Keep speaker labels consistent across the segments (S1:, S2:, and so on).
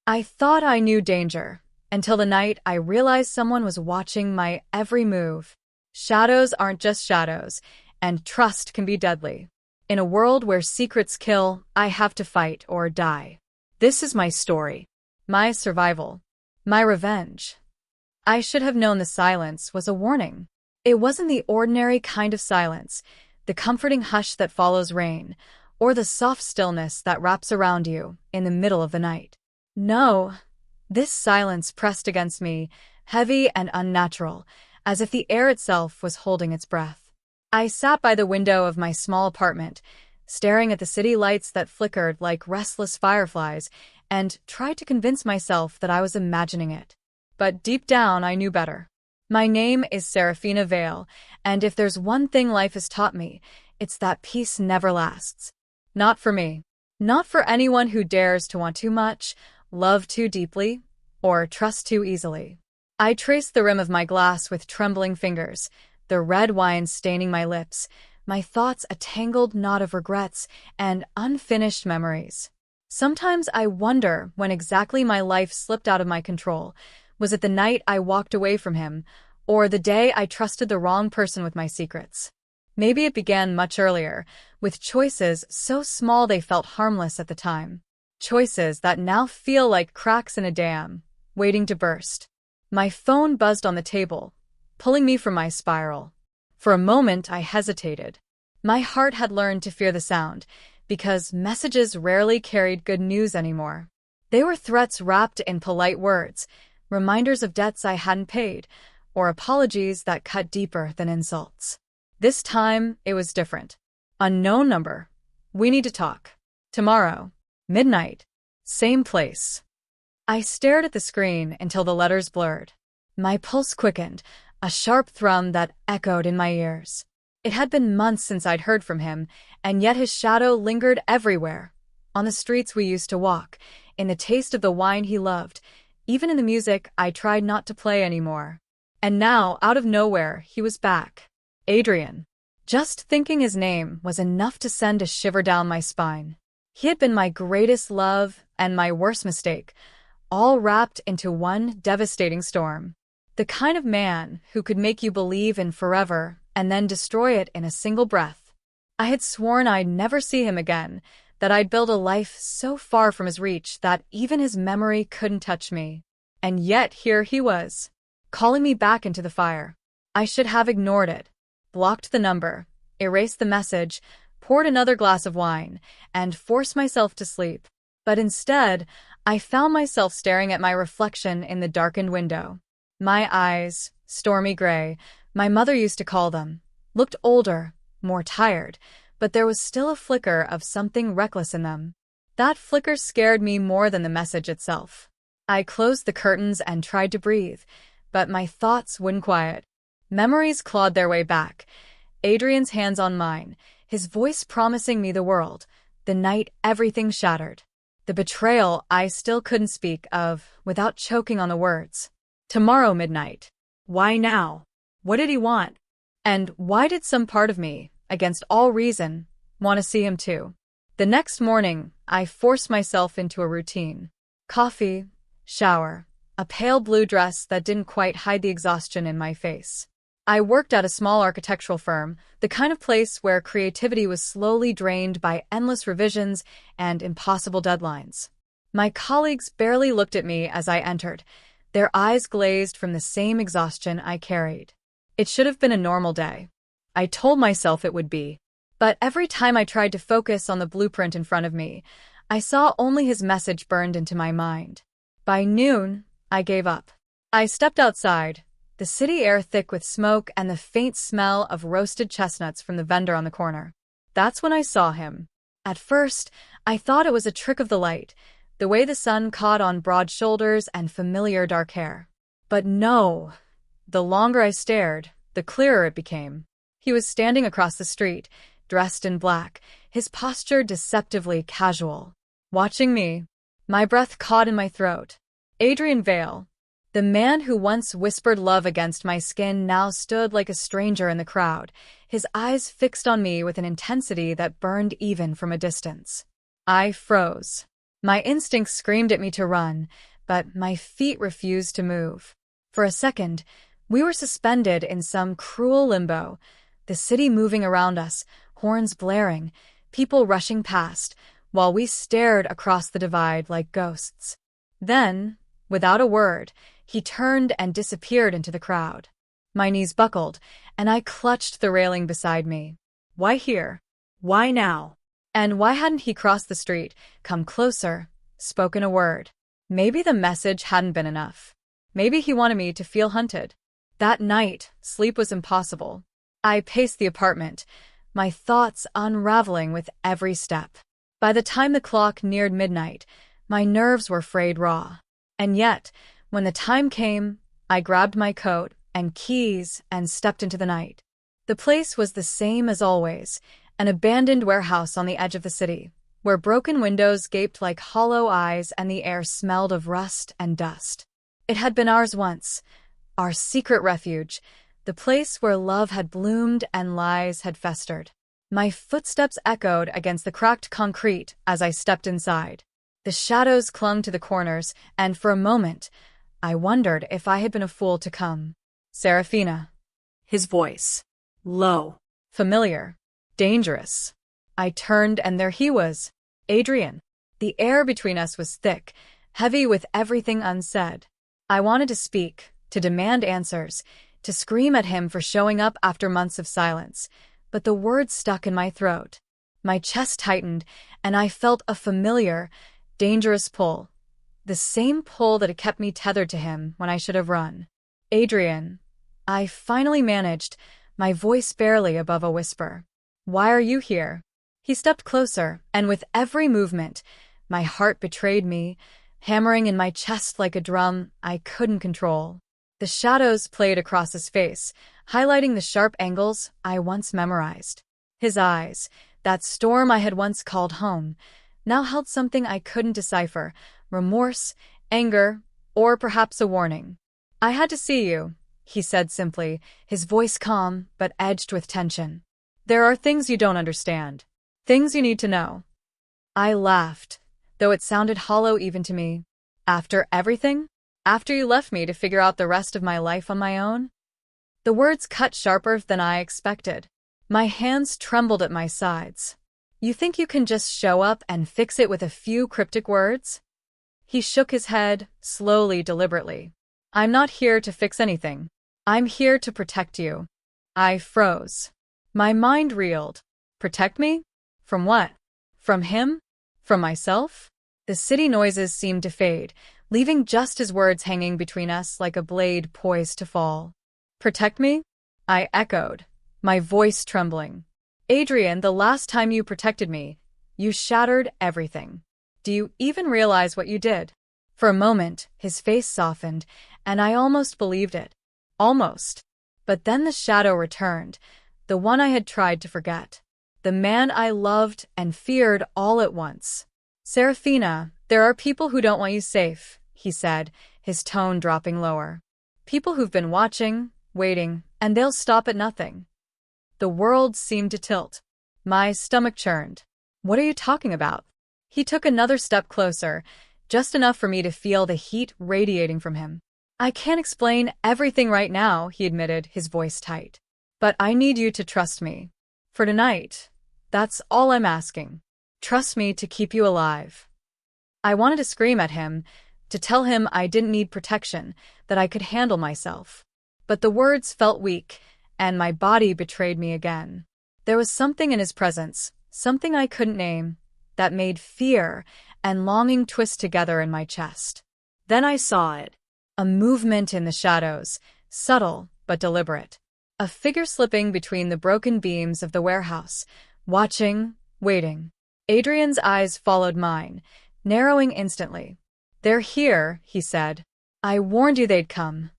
S1: I thought I knew danger, until the night I realized someone was watching my every move. Shadows aren't just shadows, and trust can be deadly. In a world where secrets kill, I have to fight or die. This is my story. My survival. My revenge. I should have known the silence was a warning. It wasn't the ordinary kind of silence, the comforting hush that follows rain, or the soft stillness that wraps around you in the middle of the night. No, this silence pressed against me, heavy and unnatural, as if the air itself was holding its breath. I sat by the window of my small apartment, staring at the city lights that flickered like restless fireflies, and tried to convince myself that I was imagining it. But deep down, I knew better. My name is Seraphina Vale, and if there's one thing life has taught me, it's that peace never lasts. Not for me. Not for anyone who dares to want too much, love too deeply, or trust too easily. I traced the rim of my glass with trembling fingers, the red wine staining my lips, my thoughts a tangled knot of regrets and unfinished memories. Sometimes I wonder when exactly my life slipped out of my control. Was it the night I walked away from him, or the day I trusted the wrong person with my secrets? Maybe it began much earlier, with choices so small they felt harmless at the time. Choices that now feel like cracks in a dam, waiting to burst. My phone buzzed on the table, pulling me from my spiral. For a moment, I hesitated. My heart had learned to fear the sound, because messages rarely carried good news anymore. They were threats wrapped in polite words, reminders of debts I hadn't paid, or apologies that cut deeper than insults. This time, it was different. Unknown number. We need to talk. Tomorrow. Midnight. Same place. I stared at the screen until the letters blurred. My pulse quickened, a sharp thrum that echoed in my ears. It had been months since I'd heard from him, and yet his shadow lingered everywhere. On the streets we used to walk, in the taste of the wine he loved, even in the music I tried not to play anymore. And now, out of nowhere, he was back. Adrian. Just thinking his name was enough to send a shiver down my spine. He had been my greatest love and my worst mistake, all wrapped into one devastating storm. The kind of man who could make you believe in forever and then destroy it in a single breath. I had sworn I'd never see him again, that I'd build a life so far from his reach that even his memory couldn't touch me. And yet here he was, calling me back into the fire. I should have ignored it, blocked the number, erased the message, poured another glass of wine, and forced myself to sleep. But instead, I found myself staring at my reflection in the darkened window. My eyes, stormy gray, my mother used to call them, looked older, more tired, but there was still a flicker of something reckless in them. That flicker scared me more than the message itself. I closed the curtains and tried to breathe, but my thoughts wouldn't quiet. Memories clawed their way back. Adrian's hands on mine, his voice promising me the world, the night everything shattered. The betrayal I still couldn't speak of without choking on the words. Tomorrow midnight. Why now? What did he want? And why did some part of me, against all reason, want to see him too? The next morning, I forced myself into a routine. Coffee, shower, a pale blue dress that didn't quite hide the exhaustion in my face. I worked at a small architectural firm, the kind of place where creativity was slowly drained by endless revisions and impossible deadlines. My colleagues barely looked at me as I entered, their eyes glazed from the same exhaustion I carried. It should have been a normal day. I told myself it would be. But every time I tried to focus on the blueprint in front of me, I saw only his message burned into my mind. By noon, I gave up. I stepped outside, the city air thick with smoke and the faint smell of roasted chestnuts from the vendor on the corner. That's when I saw him. At first, I thought it was a trick of the light, the way the sun caught on broad shoulders and familiar dark hair. But no, the longer I stared, the clearer it became. He was standing across the street, dressed in black, his posture deceptively casual. Watching me, my breath caught in my throat. Adrian Vale, the man who once whispered love against my skin, now stood like a stranger in the crowd, his eyes fixed on me with an intensity that burned even from a distance. I froze. My instincts screamed at me to run, but my feet refused to move. For a second, we were suspended in some cruel limbo, the city moving around us, horns blaring, people rushing past, while we stared across the divide like ghosts. Then, without a word, he turned and disappeared into the crowd. My knees buckled, and I clutched the railing beside me. Why here? Why now? And why hadn't he crossed the street, come closer, spoken a word? Maybe the message hadn't been enough. Maybe he wanted me to feel hunted. That night, sleep was impossible. I paced the apartment, my thoughts unraveling with every step. By the time the clock neared midnight, my nerves were frayed raw. And yet, when the time came, I grabbed my coat and keys and stepped into the night. The place was the same as always, an abandoned warehouse on the edge of the city, where broken windows gaped like hollow eyes and the air smelled of rust and dust. It had been ours once, our secret refuge, the place where love had bloomed and lies had festered. My footsteps echoed against the cracked concrete as I stepped inside. The shadows clung to the corners, and for a moment, I wondered if I had been a fool to come. Seraphina. His voice. Low. Familiar. Dangerous. I turned and there he was, Adrian. The air between us was thick, heavy with everything unsaid. I wanted to speak, to demand answers, to scream at him for showing up after months of silence, but the words stuck in my throat. My chest tightened, and I felt a familiar, dangerous pull. The same pull that had kept me tethered to him when I should have run. Adrian. I finally managed, my voice barely above a whisper. Why are you here? He stepped closer, and with every movement, my heart betrayed me, hammering in my chest like a drum I couldn't control. The shadows played across his face, highlighting the sharp angles I once memorized. His eyes, that storm I had once called home, now held something I couldn't decipher, remorse, anger, or perhaps a warning. I had to see you, he said simply, his voice calm but edged with tension. There are things you don't understand. Things you need to know. I laughed, though it sounded hollow even to me. After everything? After you left me to figure out the rest of my life on my own? The words cut sharper than I expected. My hands trembled at my sides. You think you can just show up and fix it with a few cryptic words? He shook his head, slowly, deliberately. I'm not here to fix anything. I'm here to protect you. I froze. My mind reeled. Protect me? From what? From him? From myself? The city noises seemed to fade, leaving just his words hanging between us like a blade poised to fall. Protect me? I echoed, my voice trembling. Adrian, the last time you protected me, you shattered everything. Do you even realize what you did? For a moment, his face softened, and I almost believed it. Almost. But then the shadow returned, the one I had tried to forget. The man I loved and feared all at once. Seraphina, there are people who don't want you safe, he said, his tone dropping lower. People who've been watching, waiting, and they'll stop at nothing. The world seemed to tilt. My stomach churned. What are you talking about? He took another step closer, just enough for me to feel the heat radiating from him. I can't explain everything right now, he admitted, his voice tight. But I need you to trust me. For tonight, that's all I'm asking. Trust me to keep you alive. I wanted to scream at him, to tell him I didn't need protection, that I could handle myself. But the words felt weak, and my body betrayed me again. There was something in his presence, something I couldn't name, that made fear and longing twist together in my chest. Then I saw it. A movement in the shadows, subtle but deliberate. A figure slipping between the broken beams of the warehouse, watching, waiting. Adrian's eyes followed mine, narrowing instantly. They're here, he said. I warned you they'd come.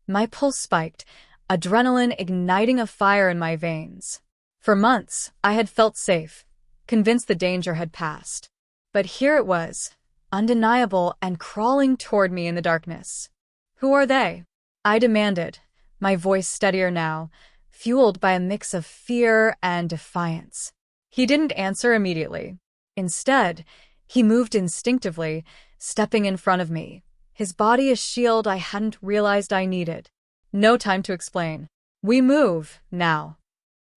S1: My pulse spiked, adrenaline igniting a fire in my veins. For months, I had felt safe, convinced the danger had passed. But here it was, undeniable and crawling toward me in the darkness. Who are they? I demanded, my voice steadier now, fueled by a mix of fear and defiance. He didn't answer immediately. Instead, He moved instinctively, stepping in front of me, his body a shield I hadn't realized I needed. No time to explain. We move, now.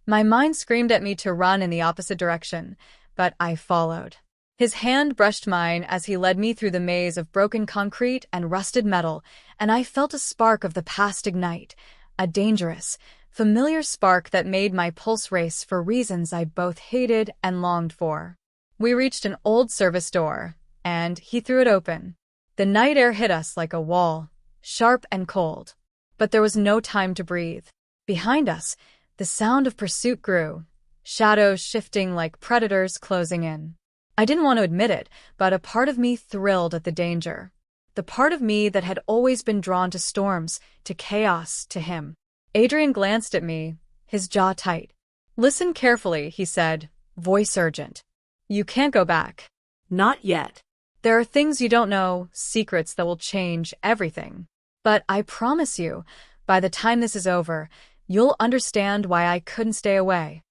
S1: My mind screamed at me to run in the opposite direction, but I followed. His hand brushed mine as he led me through the maze of broken concrete and rusted metal, and I felt a spark of the past ignite, a dangerous, familiar spark that made my pulse race for reasons I both hated and longed for. We reached an old service door, and he threw it open. The night air hit us like a wall, sharp and cold. But there was no time to breathe. Behind us, the sound of pursuit grew, shadows shifting like predators closing in. I didn't want to admit it, but a part of me thrilled at the danger. The part of me that had always been drawn to storms, to chaos, to him. Adrian glanced at me, his jaw tight. "Listen carefully," he said, voice urgent. "You can't go back."
S2: Not yet.
S1: "There are things you don't know, secrets that will change everything. But I promise you, by the time this is over, you'll understand why I couldn't stay away."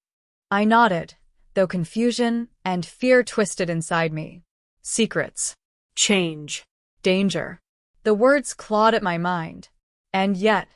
S1: I nodded, though confusion and fear twisted inside me. Secrets.
S2: Change.
S1: Danger. The words clawed at my mind. And yet,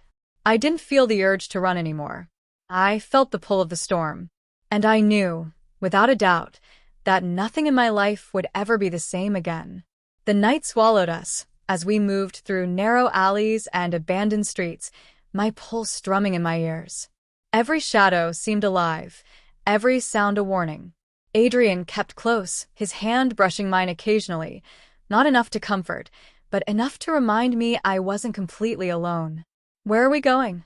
S1: I didn't feel the urge to run anymore. I felt the pull of the storm. And I knew, without a doubt, that nothing in my life would ever be the same again. The night swallowed us, as we moved through narrow alleys and abandoned streets, my pulse drumming in my ears. Every shadow seemed alive, every sound a warning. Adrian kept close, his hand brushing mine occasionally, not enough to comfort, but enough to remind me I wasn't completely alone. "Where are we going?"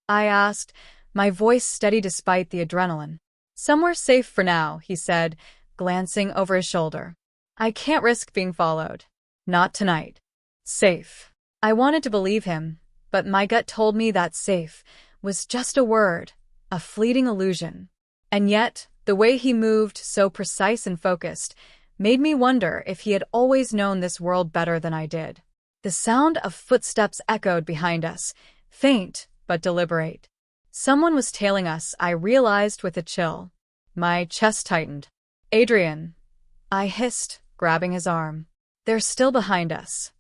S1: I asked, my voice steady despite the adrenaline. "Somewhere safe for now," he said, glancing over his shoulder. "I can't risk being followed. Not tonight." Safe. I wanted to believe him, but my gut told me that safe was just a word, a fleeting illusion. And yet, the way he moved, so precise and focused, made me wonder if he had always known this world better than I did. The sound of footsteps echoed behind us, faint but deliberate. Someone was tailing us, I realized with a chill. My chest tightened. "Adrian," I hissed, grabbing his arm. "They're still behind us."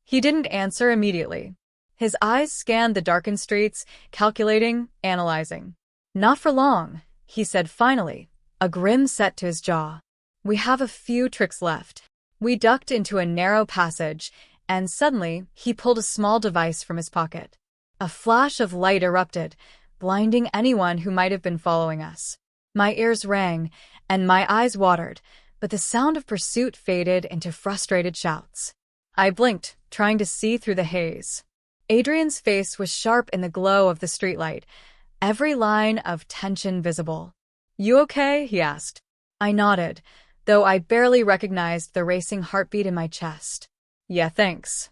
S1: He didn't answer immediately. His eyes scanned the darkened streets, calculating, analyzing. "Not for long," he said finally, a grin set to his jaw. "We have a few tricks left." We ducked into a narrow passage, and suddenly he pulled a small device from his pocket. A flash of light erupted, blinding anyone who might have been following us. My ears rang, and my eyes watered, but the sound of pursuit faded into frustrated shouts. I blinked, trying to see through the haze. Adrian's face was sharp in the glow of the streetlight, every line of tension visible. "You okay?" he asked. I nodded, though I barely recognized the racing heartbeat in my chest. "Yeah, thanks."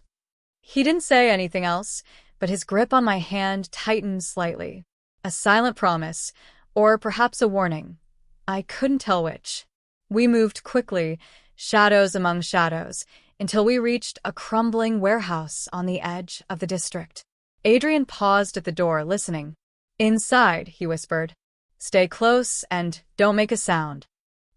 S1: He didn't say anything else, but his grip on my hand tightened slightly. A silent promise, or perhaps a warning. I couldn't tell which. We moved quickly, shadows among shadows, until we reached a crumbling warehouse on the edge of the district. Adrian paused at the door, listening. "Inside," he whispered. "Stay close and don't make a sound."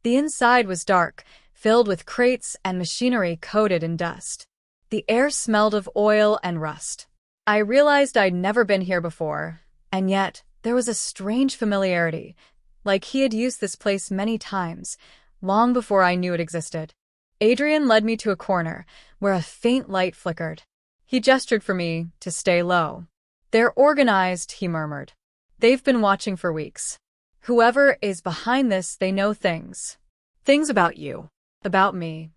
S1: The inside was dark, filled with crates and machinery coated in dust. The air smelled of oil and rust. I realized I'd never been here before, and yet there was a strange familiarity, like he had used this place many times, long before I knew it existed. Adrian led me to a corner, where a faint light flickered. He gestured for me to stay low. "They're organized," he murmured. "They've been watching for weeks. Whoever is behind this, they know things. Things about you. About me."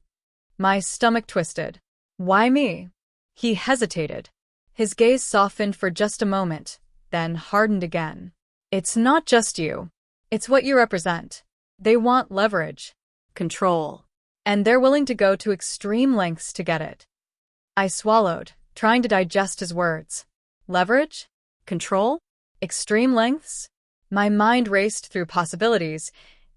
S1: My stomach twisted. "Why me?" He hesitated. His gaze softened for just a moment, then hardened again. "It's not just you. It's what you represent. They want leverage. Control. And they're willing to go to extreme lengths to get it." I swallowed, trying to digest his words. Leverage? Control? Extreme lengths? My mind raced through possibilities,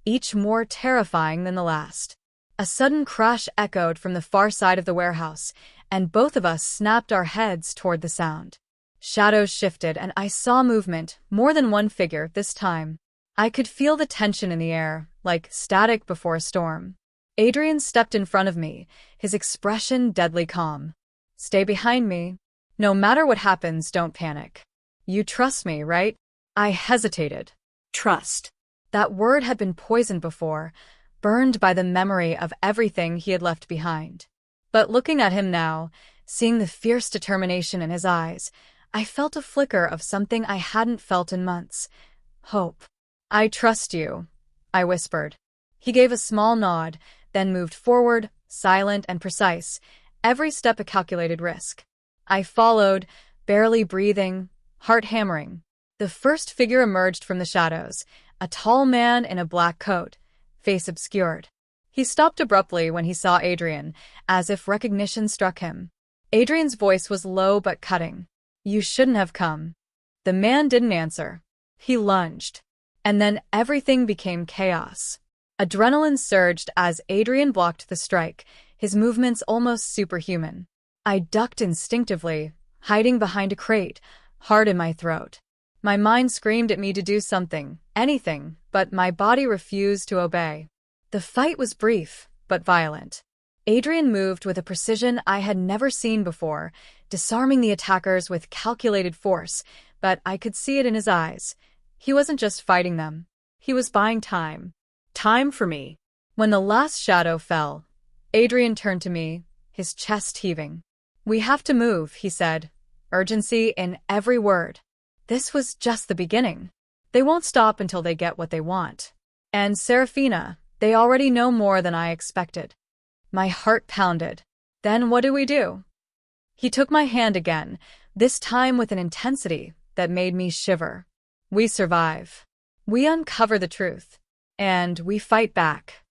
S1: each more terrifying than the last. A sudden crash echoed from the far side of the warehouse, and both of us snapped our heads toward the sound. Shadows shifted, and I saw movement, more than one figure this time. I could feel the tension in the air, like static before a storm. Adrian stepped in front of me, his expression deadly calm. Stay behind me. No matter what happens, don't panic. You trust me, right? I hesitated.
S2: Trust.
S1: That word had been poisoned before, burned by the memory of everything he had left behind. But looking at him now, seeing the fierce determination in his eyes, I felt a flicker of something I hadn't felt in months. Hope. I trust you, I whispered. He gave a small nod, then moved forward, silent and precise, every step a calculated risk. I followed, barely breathing, heart hammering. The first figure emerged from the shadows, a tall man in a black coat, face obscured. He stopped abruptly when he saw Adrian, as if recognition struck him. Adrian's voice was low but cutting. You shouldn't have come. The man didn't answer. He lunged. And then everything became chaos. Adrenaline surged as Adrian blocked the strike, his movements almost superhuman. I ducked instinctively, hiding behind a crate, heart in my throat. My mind screamed at me to do something, anything, but my body refused to obey. The fight was brief, but violent. Adrian moved with a precision I had never seen before, disarming the attackers with calculated force, but I could see it in his eyes. He wasn't just fighting them. He was buying time.
S2: Time for me.
S1: When the last shadow fell, Adrian turned to me, his chest heaving. We have to move, he said, urgency in every word. This was just the beginning. They won't stop until they get what they want. And Seraphina, they already know more than I expected. My heart pounded. Then what do? He took my hand again, this time with an intensity that made me shiver. We survive. We uncover the truth. And we fight back.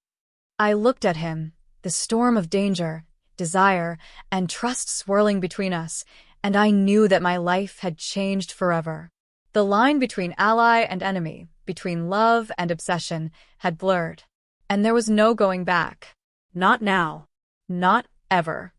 S1: I looked at him, the storm of danger, desire, and trust swirling between us, and I knew that my life had changed forever. The line between ally and enemy, between love and obsession, had blurred. And there was no going back.
S2: Not now.
S1: Not ever.